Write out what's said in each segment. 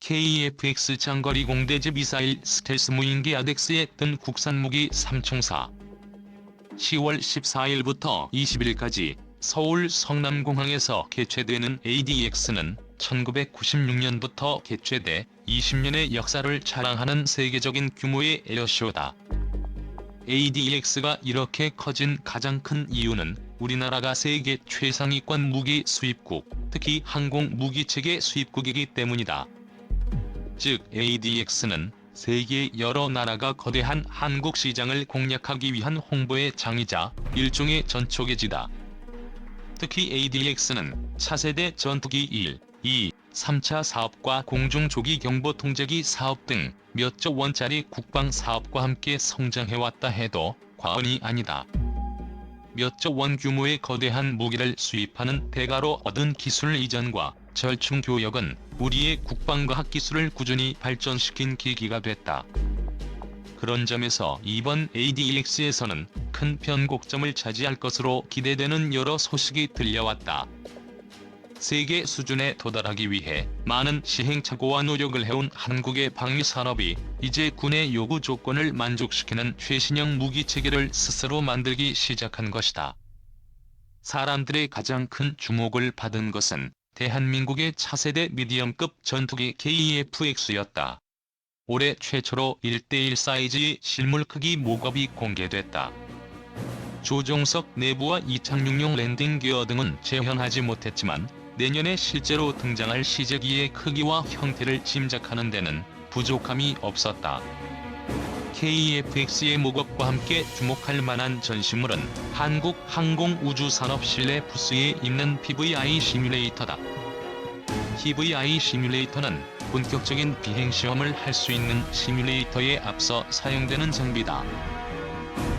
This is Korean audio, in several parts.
KF-X 장거리 공대지 미사일 스텔스 무인기 아덱스에 뜬 국산 무기 3총사. 10월 14일부터 20일까지 서울 성남공항에서 개최되는 ADX는 1996년부터 개최돼 20년의 역사를 자랑하는 세계적인 규모의 에어쇼다. ADX가 이렇게 커진 가장 큰 이유는 우리나라가 세계 최상위권 무기 수입국, 특히 항공 무기체계 수입국이기 때문이다. 즉 ADX는 세계 여러 나라가 거대한 한국 시장을 공략하기 위한 홍보의 장이자 일종의 전초계지다. 특히 ADX는 차세대 전투기 1, 2, 3차 사업과 공중조기 경보통제기 사업 등 몇 조 원짜리 국방 사업과 함께 성장해왔다 해도 과언이 아니다. 몇 조 원 규모의 거대한 무기를 수입하는 대가로 얻은 기술 이전과 절충 교역은 우리의 국방과학 기술을 꾸준히 발전시킨 계기가 됐다. 그런 점에서 이번 ADX에서는 큰 변곡점을 차지할 것으로 기대되는 여러 소식이 들려왔다. 세계 수준에 도달하기 위해 많은 시행착오와 노력을 해온 한국의 방위산업이 이제 군의 요구 조건을 만족시키는 최신형 무기체계를 스스로 만들기 시작한 것이다. 사람들의 가장 큰 주목을 받은 것은 대한민국의 차세대 미디엄급 전투기 KF-X였다. 올해 최초로 1:1 사이즈의 실물 크기 모겁이 공개됐다. 조종석 내부와 이착륙용 랜딩 기어 등은 재현하지 못했지만 내년에 실제로 등장할 시제기의 크기와 형태를 짐작하는 데는 부족함이 없었다. KF-X의 모겁과 함께 주목할 만한 전시물은 한국항공우주산업실내 부스에 있는 PVI 시뮬레이터다. PVI 시뮬레이터는 본격적인 비행시험을 할 수 있는 시뮬레이터에 앞서 사용되는 장비다.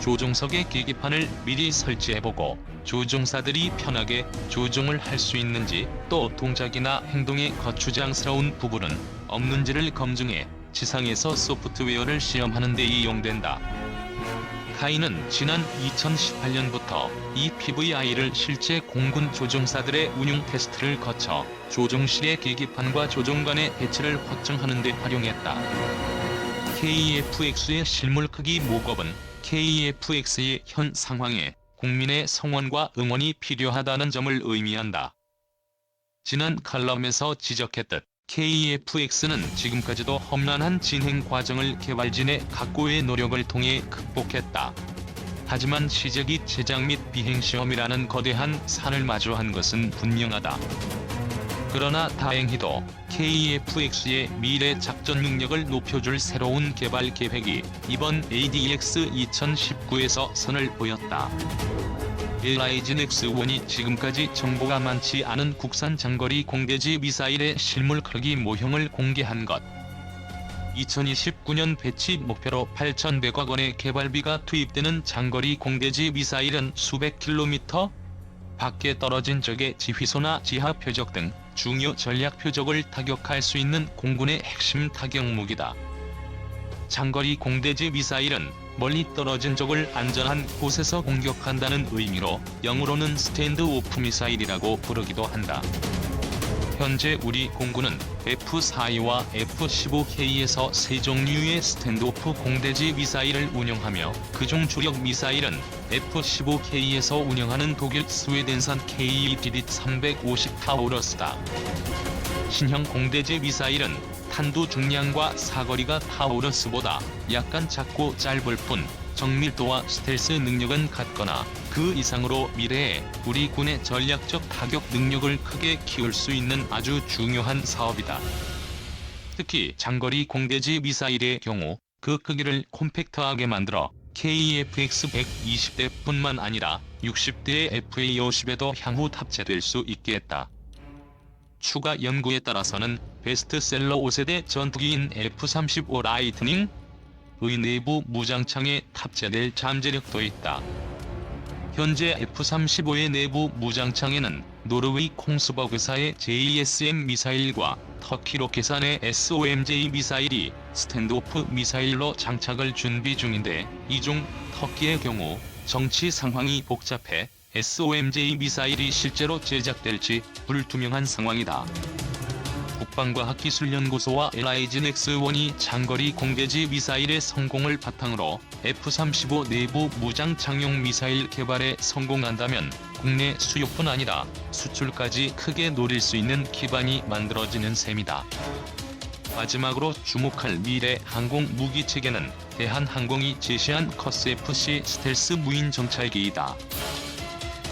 조종석의 계기판을 미리 설치해보고 조종사들이 편하게 조종을 할 수 있는지, 또 동작이나 행동에 거추장스러운 부분은 없는지를 검증해 지상에서 소프트웨어를 시험하는 데 이용된다. 카이는 지난 2018년부터 이 PVI를 실제 공군 조종사들의 운용 테스트를 거쳐 조종실의 계기판과 조종관의 배치를 확정하는 데 활용했다. KF-X의 실물 크기 모겁은 KF-X의 현 상황에 국민의 성원과 응원이 필요하다는 점을 의미한다. 지난 칼럼에서 지적했듯 KF-X는 지금까지도 험난한 진행 과정을 개발진의 각고의 노력을 통해 극복했다. 하지만 시제기 제작 및 비행시험이라는 거대한 산을 마주한 것은 분명하다. 그러나 다행히도 KF-X의 미래 작전 능력을 높여줄 새로운 개발 계획이 이번 ADX 2019에서 선을 보였다. LIG X1이 지금까지 정보가 많지 않은 국산 장거리 공대지 미사일의 실물 크기 모형을 공개한 것. 2029년 배치 목표로 8,100억 원의 개발비가 투입되는 장거리 공대지 미사일은 수백 킬로미터 밖에 떨어진 적의 지휘소나 지하 표적 등 중요 전략 표적을 타격할 수 있는 공군의 핵심 타격 무기다. 장거리 공대지 미사일은 멀리 떨어진 적을 안전한 곳에서 공격한다는 의미로 영어로는 스탠드 오프 미사일이라고 부르기도 한다. 현재 우리 공군은 F-42와 F-15K에서 세 종류의 스탠드오프 공대지 미사일을 운영하며 그중 주력 미사일은 F-15K에서 운영하는 독일 스웨덴산 KEDD-350 타우러스다. 신형 공대지 미사일은 탄두 중량과 사거리가 타우러스보다 약간 작고 짧을 뿐 정밀도와 스텔스 능력은 같거나 그 이상으로 미래에 우리 군의 전략적 타격 능력을 크게 키울 수 있는 아주 중요한 사업이다. 특히 장거리 공대지 미사일의 경우 그 크기를 콤팩트하게 만들어 KF-X 120대뿐만 아니라 60대의 FA-50에도 향후 탑재될 수 있게 했다. 추가 연구에 따라서는 베스트셀러 5세대 전투기인 F-35 라이트닝의 내부 무장창에 탑재될 잠재력도 있다. 현재 F-35의 내부 무장창에는 노르웨이 콩스버그사의 JSM 미사일과 터키 로켓산의 SOMJ 미사일이 스탠드오프 미사일로 장착을 준비 중인데, 이 중 터키의 경우 정치 상황이 복잡해 SOMJ 미사일이 실제로 제작될지 불투명한 상황이다. 국방과학기술연구소와 LIGN-X-1이 장거리 공대지 미사일의 성공을 바탕으로 F-35 내부 무장 장용 미사일 개발에 성공한다면 국내 수요뿐 아니라 수출까지 크게 노릴 수 있는 기반이 만들어지는 셈이다. 마지막으로 주목할 미래 항공 무기 체계는 대한항공이 제시한 커스-FC 스텔스 무인 정찰기이다.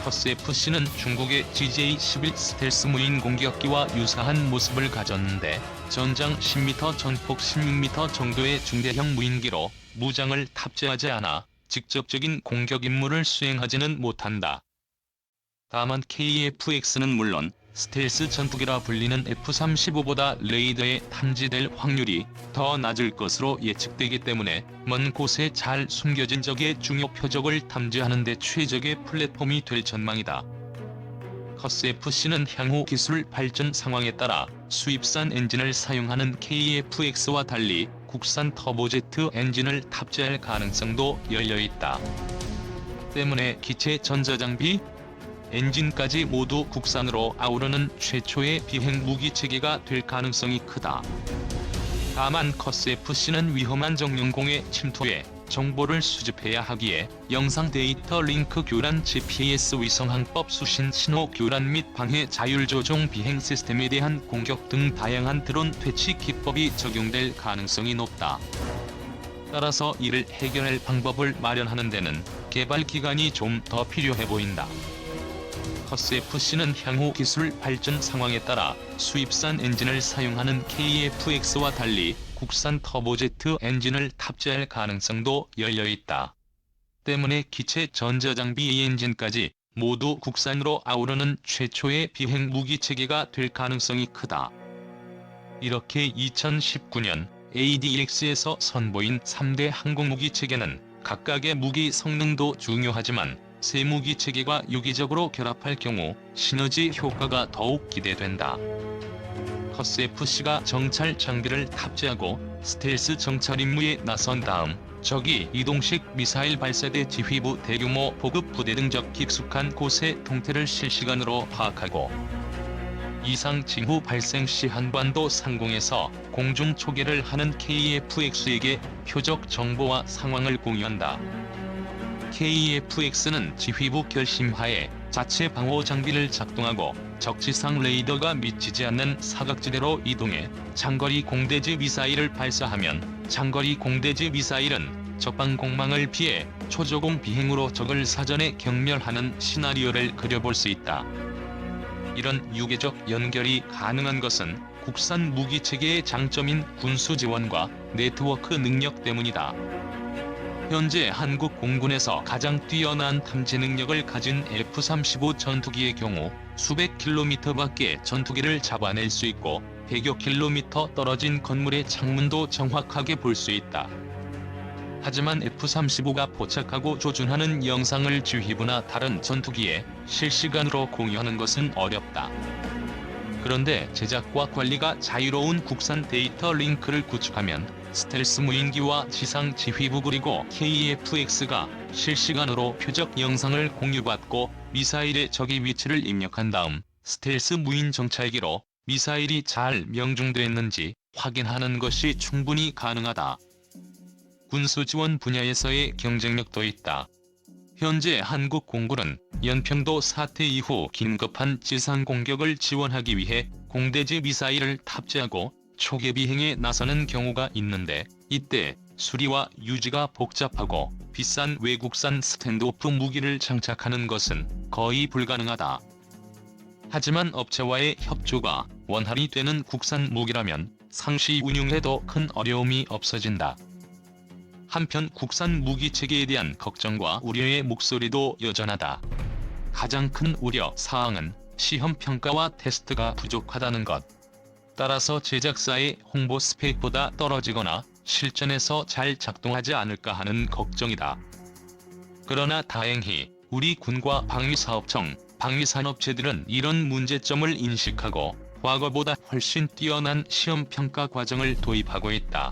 커스-FC는 중국의 GJ-11 스텔스 무인 공격기와 유사한 모습을 가졌는데 전장 10m, 전폭 16m 정도의 중대형 무인기로 무장을 탑재하지 않아 직접적인 공격 임무를 수행하지는 못한다. 다만 KF-X는 물론 스텔스 전투기라 불리는 F-35보다 레이더에 탐지될 확률이 더 낮을 것으로 예측되기 때문에 먼 곳에 잘 숨겨진 적의 중요 표적을 탐지하는 데 최적의 플랫폼이 될 전망이다. 커스-FC는 향후 기술 발전 상황에 따라 수입산 엔진을 사용하는 KF-X와 달리 국산 터보제트 엔진을 탑재할 가능성도 열려있다. 때문에 기체 전자장비, 엔진까지 모두 국산으로 아우르는 최초의 비행 무기 체계가 될 가능성이 크다. 다만 커스-FC는 위험한 정령공의 침투에 정보를 수집해야 하기에 영상 데이터 링크 교란, GPS 위성항법 수신 신호 교란 및 방해 자율 조종 비행 시스템에 대한 공격 등 다양한 드론 퇴치 기법이 적용될 가능성이 높다. 따라서 이를 해결할 방법을 마련하는 데는 개발 기간이 좀 더 필요해 보인다. 커스-FC는 향후 기술 발전 상황에 따라 수입산 엔진을 사용하는 KF-X와 달리 국산 터보제트 엔진을 탑재할 가능성도 열려있다. 때문에 기체 전자장비 엔진까지 모두 국산으로 아우르는 최초의 비행 무기 체계가 될 가능성이 크다. 이렇게 2019년 ADX에서 선보인 3대 항공무기 체계는 각각의 무기 성능도 중요하지만 세 무기 체계가 유기적으로 결합할 경우 시너지 효과가 더욱 기대된다. 커스-FC가 정찰 장비를 탑재하고 스텔스 정찰 임무에 나선 다음 적이 이동식 미사일 발사대 지휘부 대규모 보급 부대 등 적 깊숙한 곳의 동태를 실시간으로 파악하고 이상 징후 발생 시 한반도 상공에서 공중 초계를 하는 KF-X에게 표적 정보와 상황을 공유한다. KF-X는 지휘부 결심하에 자체 방호 장비를 작동하고 적지상 레이더가 미치지 않는 사각지대로 이동해 장거리 공대지 미사일을 발사하면 장거리 공대지 미사일은 적방공망을 피해 초저공 비행으로 적을 사전에 경멸하는 시나리오를 그려볼 수 있다. 이런 유계적 연결이 가능한 것은 국산 무기체계의 장점인 군수 지원과 네트워크 능력 때문이다. 현재 한국 공군에서 가장 뛰어난 탐지 능력을 가진 F-35 전투기의 경우 수백 킬로미터 밖의 전투기를 잡아낼 수 있고 100여 킬로미터 떨어진 건물의 창문도 정확하게 볼 수 있다. 하지만 F-35가 포착하고 조준하는 영상을 지휘부나 다른 전투기에 실시간으로 공유하는 것은 어렵다. 그런데 제작과 관리가 자유로운 국산 데이터 링크를 구축하면 스텔스 무인기와 지상 지휘부 그리고 KF-X가 실시간으로 표적 영상을 공유받고 미사일의 적의 위치를 입력한 다음 스텔스 무인 정찰기로 미사일이 잘 명중됐는지 확인하는 것이 충분히 가능하다. 군수 지원 분야에서의 경쟁력도 있다. 현재 한국 공군은 연평도 사태 이후 긴급한 지상 공격을 지원하기 위해 공대지 미사일을 탑재하고 초계 비행에 나서는 경우가 있는데 이때 수리와 유지가 복잡하고 비싼 외국산 스탠드오프 무기를 장착하는 것은 거의 불가능하다. 하지만 업체와의 협조가 원활히 되는 국산 무기라면 상시 운용에도 큰 어려움이 없어진다. 한편 국산 무기 체계에 대한 걱정과 우려의 목소리도 여전하다. 가장 큰 우려 사항은 시험 평가와 테스트가 부족하다는 것. 따라서 제작사의 홍보 스펙보다 떨어지거나 실전에서 잘 작동하지 않을까 하는 걱정이다. 그러나 다행히 우리 군과 방위사업청, 방위산업체들은 이런 문제점을 인식하고 과거보다 훨씬 뛰어난 시험평가 과정을 도입하고 있다.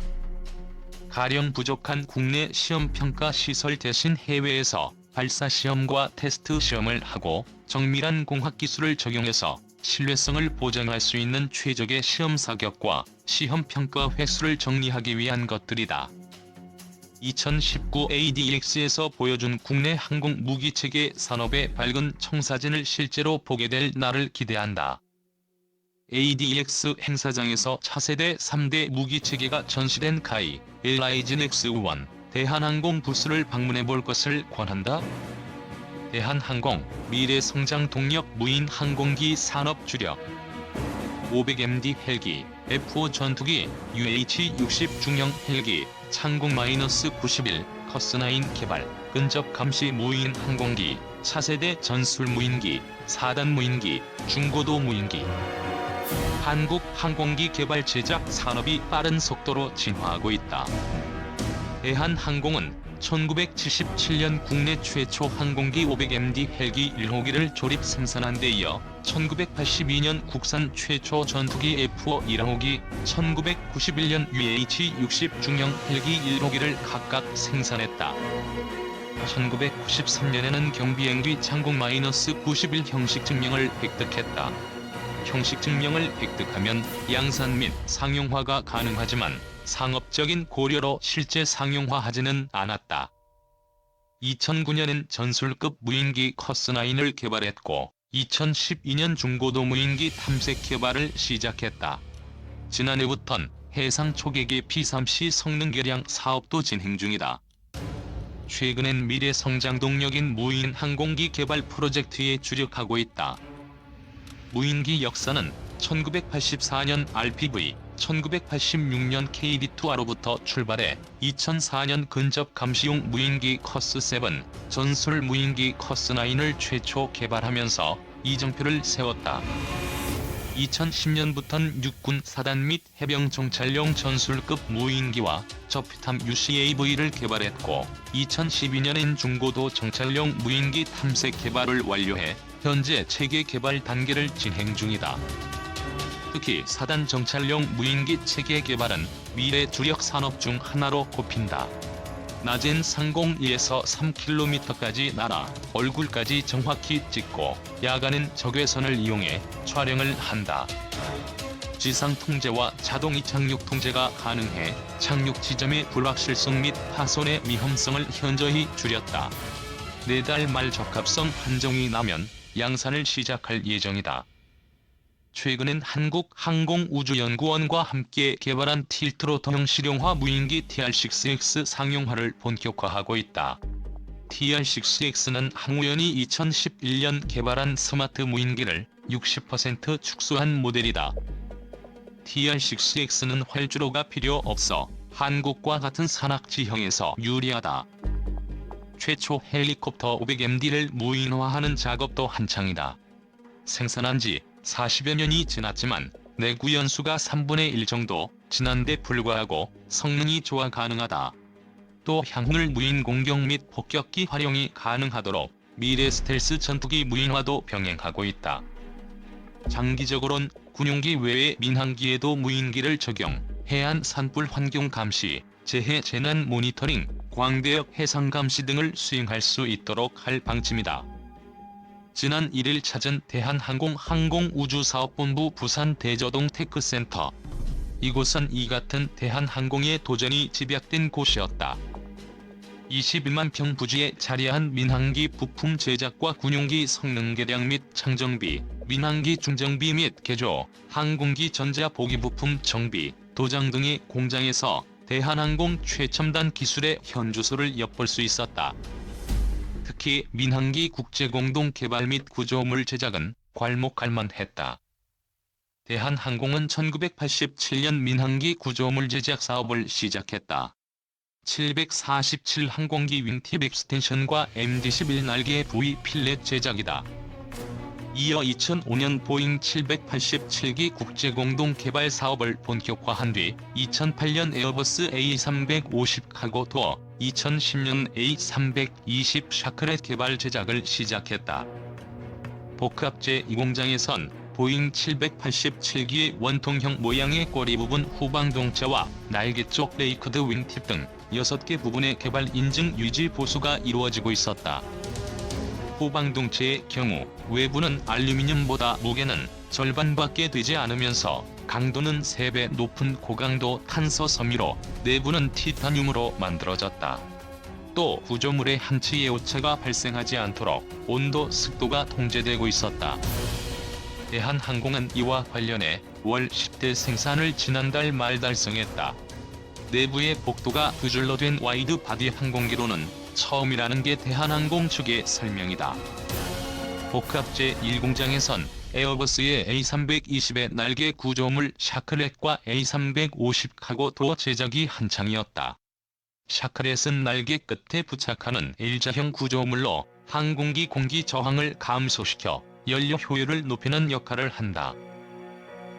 가령 부족한 국내 시험평가 시설 대신 해외에서 발사시험과 테스트 시험을 하고 정밀한 공학기술을 적용해서 신뢰성을 보장할 수 있는 최적의 시험 사격과 시험 평가 횟수를 정리하기 위한 것들이다. 2019 ADX에서 보여준 국내 항공 무기체계 산업의 밝은 청사진을 실제로 보게 될 날을 기대한다. ADX 행사장에서 차세대 3대 무기체계가 전시된 카이, LIGN X1, 대한항공 부스를 방문해볼 것을 권한다. 대한항공, 미래성장 동력 무인 항공기 산업 주력 500MD 헬기, F5 전투기, UH-60 중형 헬기, 창공-91, 커스9 개발, 근접 감시 무인 항공기, 차세대 전술 무인기, 4단 무인기, 중고도 무인기. 한국 항공기 개발 제작 산업이 빠른 속도로 진화하고 있다. 대한항공은 1977년 국내 최초 항공기 500MD 헬기 1호기를 조립 생산한 데 이어 1982년 국산 최초 전투기 F5 1호기, 1991년 UH-60 중형 헬기 1호기를 각각 생산했다. 1993년에는 경비행기 창공-91 형식 증명을 획득했다. 형식 증명을 획득하면 양산 및 상용화가 가능하지만 상업적인 고려로 실제 상용화하지는 않았다. 2009년엔 전술급 무인기 커스9을 개발했고 2012년 중고도 무인기 탐색 개발을 시작했다. 지난해부턴 해상 초계기 P3C 성능 개량 사업도 진행 중이다. 최근엔 미래 성장 동력인 무인 항공기 개발 프로젝트에 주력하고 있다. 무인기 역사는 1984년 RPG, 1986년 KD2R로부터 출발해 2004년 근접 감시용 무인기 커스7, 전술 무인기 커스9을 최초 개발하면서 이정표를 세웠다. 2010년부터는 육군 사단 및 해병 정찰용 전술급 무인기와 저피탐 UCAV를 개발했고 2012년엔 중고도 정찰용 무인기 탐색 개발을 완료해 현재 체계 개발 단계를 진행 중이다. 특히 사단 정찰용 무인기 체계 개발은 미래 주력 산업 중 하나로 꼽힌다. 낮엔 상공 2에서 3km까지 날아 얼굴까지 정확히 찍고 야간엔 적외선을 이용해 촬영을 한다. 지상 통제와 자동 이착륙 통제가 가능해 착륙 지점의 불확실성 및 파손의 위험성을 현저히 줄였다. 내달 말 적합성 판정이 나면 양산을 시작할 예정이다. 최근엔 한국항공우주연구원과 함께 개발한 틸트로터형 실용화 무인기 TR-6X 상용화를 본격화하고 있다. TR-6X는 항우연이 2011년 개발한 스마트 무인기를 60% 축소한 모델이다. TR-6X는 활주로가 필요 없어 한국과 같은 산악 지형에서 유리하다. 최초 헬리콥터 500MD를 무인화하는 작업도 한창이다. 생산한 지 40여 년이 지났지만 내구 연수가 3분의 1 정도 지난데 불구하고 성능이 좋아 가능하다. 또 향후를 무인 공격 및 폭격기 활용이 가능하도록 미래 스텔스 전투기 무인화도 병행하고 있다. 장기적으론 군용기 외에 민항기에도 무인기를 적용, 해안 산불 환경 감시, 재해 재난 모니터링, 광대역 해상 감시 등을 수행할 수 있도록 할 방침이다. 지난 1일 찾은 대한항공 항공우주사업본부 부산 대저동 테크센터. 이곳은 이 같은 대한항공의 도전이 집약된 곳이었다. 21만 평 부지에 자리한 민항기 부품 제작과 군용기 성능 개량 및 창정비, 민항기 중정비 및 개조, 항공기 전자 보기 부품 정비, 도장 등의 공장에서 대한항공 최첨단 기술의 현주소를 엿볼 수 있었다. 특히 민항기 국제공동 개발 및 구조물 제작은 괄목할만했다. 대한항공은 1987년 민항기 구조물 제작 사업을 시작했다. 747 항공기 윙팁 익스텐션과 MD-11 날개 부위 필렛 제작이다. 이어 2005년 보잉 787기 국제공동 개발 사업을 본격화한 뒤 2008년 에어버스 A350 카고 투어, 2010년 A320 샤크렛 개발 제작을 시작했다. 복합제 2공장에선 보잉 787기의 원통형 모양의 꼬리 부분 후방동체와 날개 쪽 레이크드 윙팁 등 6개 부분의 개발 인증 유지 보수가 이루어지고 있었다. 후방동체의 경우 외부는 알루미늄보다 무게는 절반밖에 되지 않으면서 강도는 3배 높은 고강도 탄소 섬유로 내부는 티타늄으로 만들어졌다. 또 구조물의 한치의 오차가 발생하지 않도록 온도, 습도가 통제되고 있었다. 대한항공은 이와 관련해 월 10대 생산을 지난달 말 달성했다. 내부의 복도가 두 줄로 된 와이드 바디 항공기로는 처음이라는 게 대한항공 측의 설명이다. 복합 제1공장에선 에어버스의 A320의 날개 구조물 샤크렛과 A350 카고 도어 제작이 한창이었다. 샤크렛은 날개 끝에 부착하는 일자형 구조물로 항공기 공기 저항을 감소시켜 연료 효율을 높이는 역할을 한다.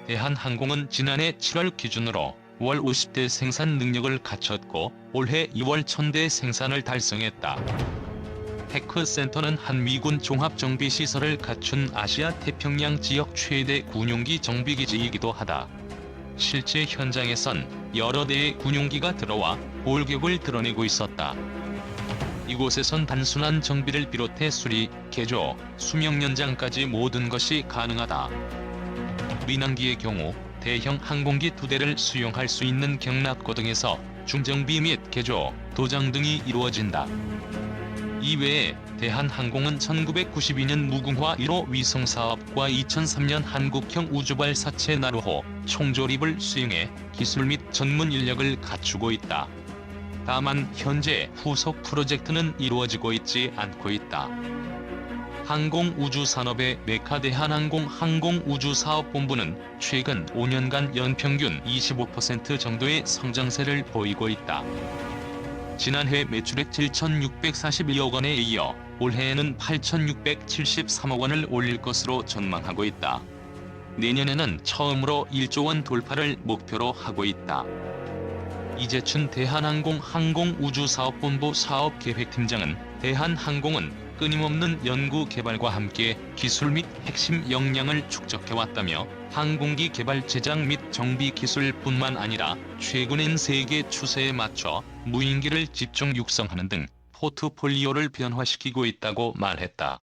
대한항공은 지난해 7월 기준으로 월 50대 생산 능력을 갖췄고 올해 2월 1000대 생산을 달성했다. 테크센터는 한 미군 종합정비시설을 갖춘 아시아 태평양 지역 최대 군용기 정비기지이기도 하다. 실제 현장에선 여러 대의 군용기가 들어와 골격을 드러내고 있었다. 이곳에선 단순한 정비를 비롯해 수리, 개조, 수명 연장까지 모든 것이 가능하다. 민항기의 경우 대형 항공기 2대를 수용할 수 있는 경납고 등에서 중정비 및 개조, 도장 등이 이루어진다. 이외에 대한항공은 1992년 무궁화 1호 위성사업과 2003년 한국형 우주발사체 나로호 총조립을 수행해 기술 및 전문 인력을 갖추고 있다. 다만 현재 후속 프로젝트는 이루어지고 있지 않고 있다. 항공우주산업의 메카 대한항공 항공우주사업본부는 최근 5년간 연평균 25% 정도의 성장세를 보이고 있다. 지난해 매출액 7,642억 원에 이어 올해에는 8,673억 원을 올릴 것으로 전망하고 있다. 내년에는 처음으로 1조 원 돌파를 목표로 하고 있다. 이재춘 대한항공 항공우주사업본부 사업계획팀장은 대한항공은 끊임없는 연구 개발과 함께 기술 및 핵심 역량을 축적해왔다며 항공기 개발 제작 및 정비 기술뿐만 아니라 최근엔 세계 추세에 맞춰 무인기를 집중 육성하는 등 포트폴리오를 변화시키고 있다고 말했다.